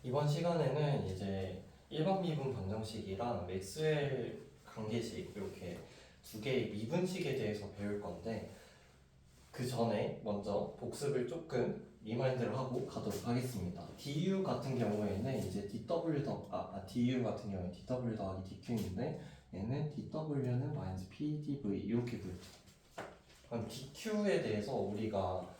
이번 시간에는 이제 일반 미분 방정식이랑 맥스웰 관계식 이렇게 두 개의 미분식에 대해서 배울 건데 그 전에 먼저 복습을 조금 리마인드를 하고 가도록 하겠습니다. du 같은 경우에는 이제 du 같은 경우에 dw 더하기 dq인데 얘는 dw는 마이너스 pdv 이렇게 부르죠. 그럼 dq에 대해서 우리가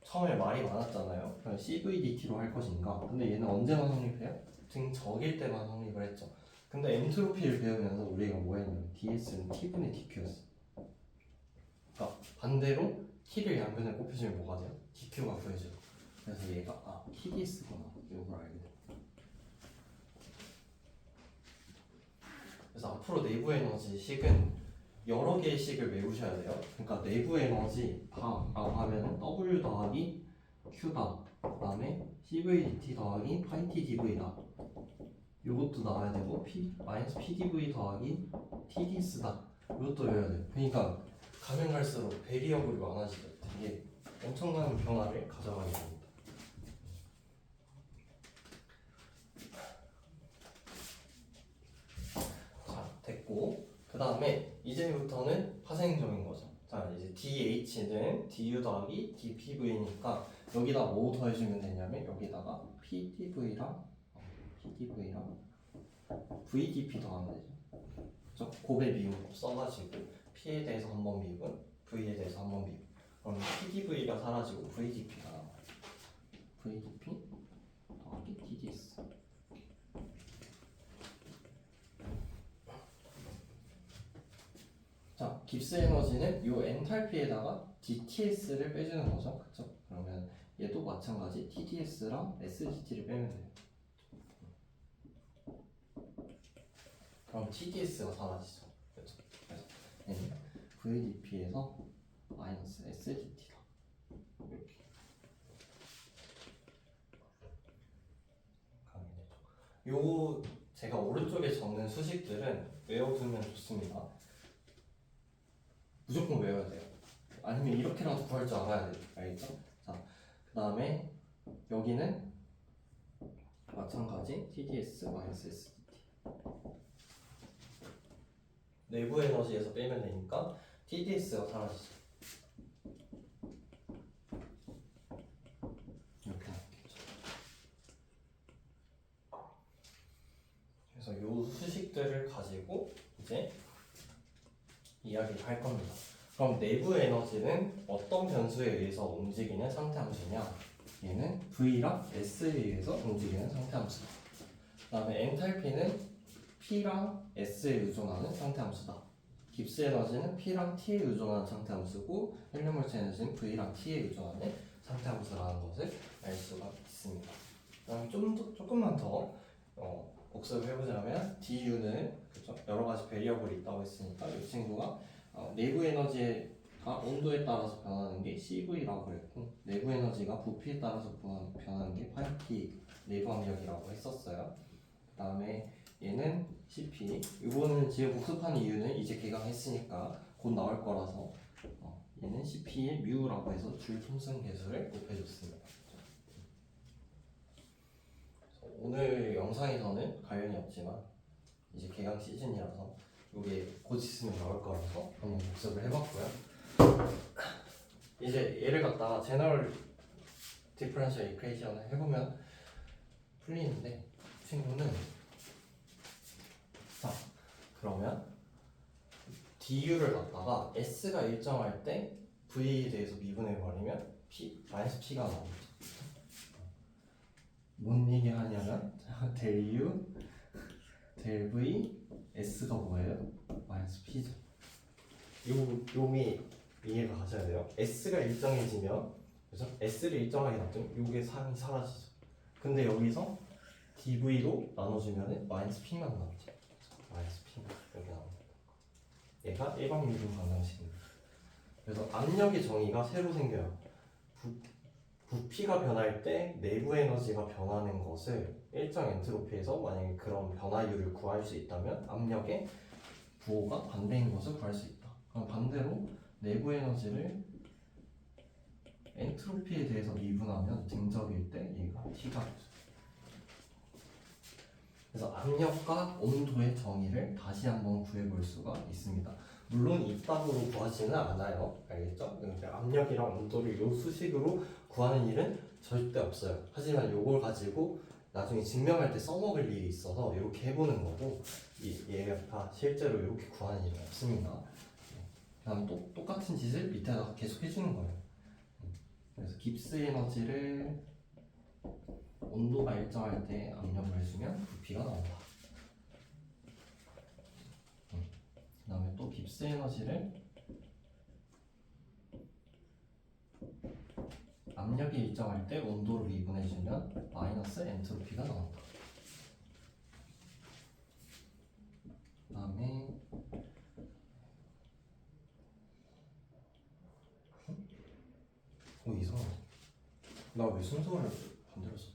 처음에 말이 많았잖아요. 그럼 CVDT로 할 것인가? 근데 얘는 언제만 성립해요? 등적일 때만 성립을 했죠. 근데 엔트로피를 배우면서 우리가 뭐 했냐면 DS는 T분의 DQ였어. 그러니까 반대로 T를 양변에 곱해주면 뭐가 돼요? DQ가 구해져요. 그래서 얘가 TDS구나. 이걸 알게 돼. 그래서 앞으로 내부 에너지 식은 여러 개의 식을 외우셔야 돼요. 그러니까 내부 에너지 다라고 하면 W 더하기 Q다. 그 다음에 CVDT 더하기 파이 TDV다. 이것도 나와야 되고 마이너스 PDV 더하기 TDS다. 이것도 외워야 돼요. 그러니까 가면 갈수록 베리어블이 많아지죠. 되게 엄청난 변화를 가져가게 됩니다. 자, 됐고 그 다음에 이제부터는 파생적인 거죠. 자, 이제 DH는 DU 더하기 DPV니까 여기다 뭐 더해주면 되냐면 여기다가 PDV랑 VDP 더하면 되죠. 그렇죠? 곱의 미분 써가지고 P에 대해서 한 번 미분, V에 대해서 한 번 미분. 그럼 PDV가 사라지고 VDP가 나와요. VDP 더하기 TDS. 자, 깁스 에너지는 이 엔탈피에다가 DTS를 빼주는 거죠. 그쵸? 그러면 얘도 마찬가지 TDS랑 SGT를 빼면 돼요. 그럼 TDS가 사라지죠. 그쵸? 그래서 얘는 VDP에서 마이너스 SGT다. 이렇게 가게 되죠. 요 제가 오른쪽에 적는 수식들은 외워두면 좋습니다. 무조건 외워야 돼요. 아니면 이렇게라도 구할 줄 알아야 돼요. 알겠죠? 자, 그 다음에 여기는 마찬가지 TDS 마이너스 SDT. 내부 에너지에서 빼면 되니까 TDS가 사라지죠. 이렇게 나왔겠죠. 그래서 이 수식들을 가지고 이제 이야기를 할 겁니다. 그럼 내부 에너지는 어떤 변수에 의해서 움직이는 상태 함수냐? 얘는 V랑 S에 의해서 움직이는 상태 함수다. 그 다음에 엔탈피는 P랑 S에 의존하는 상태 함수다. 깁스 에너지는 P랑 T에 의존하는 상태 함수고 헬륨물체 에너지는 V랑 T에 의존하는 상태 함수라는 것을 알 수가 있습니다. 그다음 조금만 더 복습을 해보자면 DU는 그렇죠? 여러 가지 베리어블이 있다고 했으니까 이 친구가 내부 에너지가 온도에 따라서 변하는 게 CV라고 그랬고 내부 에너지가 부피에 따라서 변하는 게 파이T 내부 압력이라고 했었어요. 그 다음에 얘는 CP. 이거는 지금 복습한 이유는 이제 개강했으니까 곧 나올 거라서 얘는 CP의 뮤라고 해서 줄 통승 계수를 곱해줬습니다. 오늘 영상에서는 관련이 없지만 이제 개강 시즌이라서 이게 곧 있으면 나올 거라서 한번 복습을 해봤고요. 이제 얘를 갖다가 제너럴 디퍼런셜 이퀘이션을 해보면 풀리는데 친구는 자 그러면 du를 갖다가 s가 일정할 때 v에 대해서 미분해버리면 마이너스 p가 나오죠. 뭔 얘기 하냐면 del u del v s가 뭐예요? 마이너스 p죠. 요미 이해가 가셔야 돼요. s가 일정해지면 그죠? s를 일정하게 놔두면 요게 상이 사라지죠. 근데 여기서 dv로 나눠주면 마이너스 p만 남죠. 마이너스 p만 여기 나옵니다. 얘가 일반 미분 방정식입니다. 그래서 압력의 정의가 새로 생겨요. 부피가 변할 때 내부 에너지가 변하는 것을 일정 엔트로피에서 만약에 그런 변화율을 구할 수 있다면 압력의 부호가 반대인 것을 구할 수 있다. 그럼 반대로 내부 에너지를 엔트로피에 대해서 미분하면 등적일 때 얘가 T가 되죠. 그래서 압력과 온도의 정의를 다시 한번 구해볼 수가 있습니다. 물론 이따구로 구하지는 않아요. 알겠죠? 그러니까 압력이랑 온도를 요 수식으로 구하는 일은 절대 없어요. 하지만 요걸 가지고 나중에 증명할 때 써먹을 일이 있어서 이렇게 해보는 거고 얘가 실제로 이렇게 구하는 일은 없습니다. 그다음 또 똑같은 짓을 밑에다가 계속 해주는 거예요. 그래서 깁스 에너지를 온도가 일정할 때 압력을 해주면 부피가 나온다. 그 다음에 또 깁스 에너지를 압력이 일정할 때 온도로 미분해주면 마이너스 엔트로피가 나온다. 그 다음에 이상하네. 나 왜 순서를 반대로 썼지?